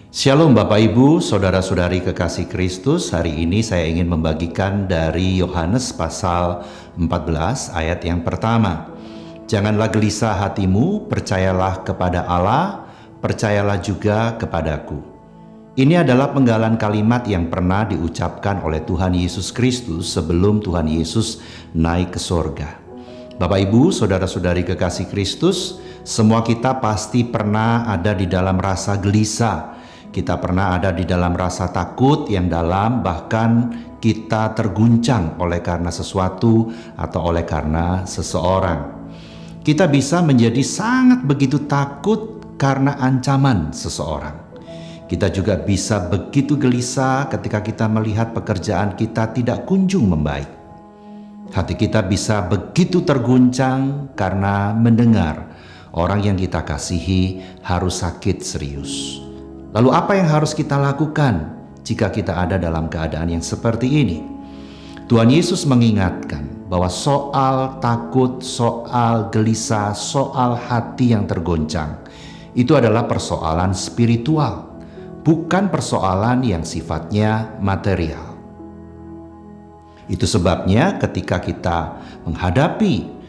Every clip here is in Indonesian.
Shalom Bapak Ibu, Saudara-saudari kekasih Kristus. Hari ini saya ingin membagikan dari Yohanes pasal 14 ayat yang pertama. Janganlah gelisah hatimu, percayalah kepada Allah, percayalah juga kepadaku. Ini adalah penggalan kalimat yang pernah diucapkan oleh Tuhan Yesus Kristus sebelum Tuhan Yesus naik ke sorga. Bapak Ibu, Saudara-saudari kekasih Kristus, semua kita pasti pernah ada di dalam rasa gelisah. Kita pernah ada di dalam rasa takut yang dalam, bahkan kita terguncang oleh karena sesuatu atau oleh karena seseorang. Kita bisa menjadi sangat begitu takut karena ancaman seseorang. Kita juga bisa begitu gelisah ketika kita melihat pekerjaan kita tidak kunjung membaik. Hati kita bisa begitu terguncang karena mendengar orang yang kita kasihi harus sakit serius. Lalu apa yang harus kita lakukan jika kita ada dalam keadaan yang seperti ini? Tuhan Yesus mengingatkan bahwa soal takut, soal gelisah, soal hati yang tergoncang, itu adalah persoalan spiritual, bukan persoalan yang sifatnya material. Itu sebabnya ketika kita menghadapi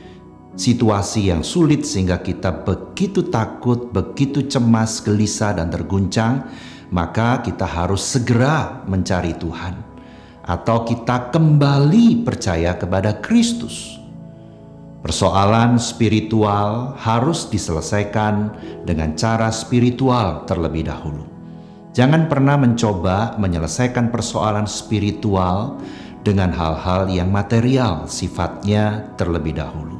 situasi yang sulit sehingga kita begitu takut, begitu cemas, gelisah, dan terguncang, maka kita harus segera mencari Tuhan. Atau kita kembali percaya kepada Kristus. Persoalan spiritual harus diselesaikan dengan cara spiritual terlebih dahulu. Jangan pernah mencoba menyelesaikan persoalan spiritual dengan hal-hal yang material sifatnya terlebih dahulu.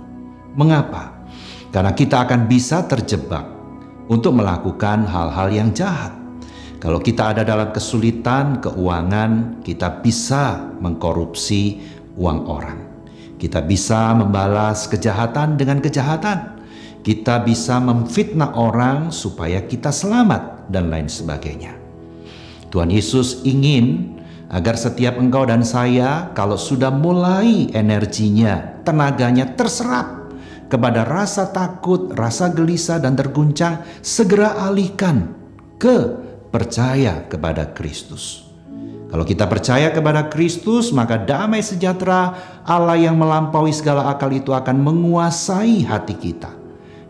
Mengapa? Karena kita akan bisa terjebak untuk melakukan hal-hal yang jahat. Kalau kita ada dalam kesulitan keuangan, kita bisa mengkorupsi uang orang. Kita bisa membalas kejahatan dengan kejahatan. Kita bisa memfitnah orang supaya kita selamat dan lain sebagainya. Tuhan Yesus ingin agar setiap engkau dan saya, kalau sudah mulai energinya, tenaganya terserap kepada rasa takut, rasa gelisah, dan terguncang, segera alihkan ke percaya kepada Kristus. Kalau kita percaya kepada Kristus, maka damai sejahtera Allah yang melampaui segala akal itu akan menguasai hati kita.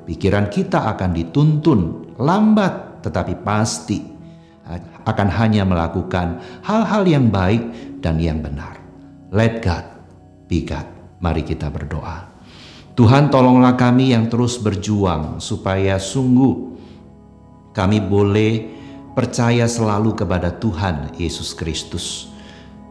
Pikiran kita akan dituntun, lambat tetapi pasti akan hanya melakukan hal-hal yang baik dan yang benar. Let God be God. Mari kita berdoa. Tuhan, tolonglah kami yang terus berjuang supaya sungguh kami boleh percaya selalu kepada Tuhan Yesus Kristus.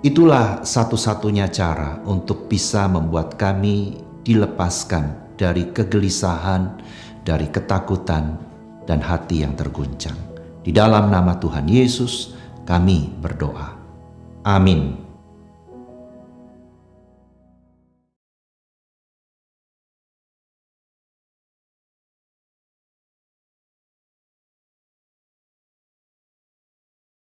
Itulah satu-satunya cara untuk bisa membuat kami dilepaskan dari kegelisahan, dari ketakutan, dan hati yang terguncang. Di dalam nama Tuhan Yesus kami berdoa. Amin.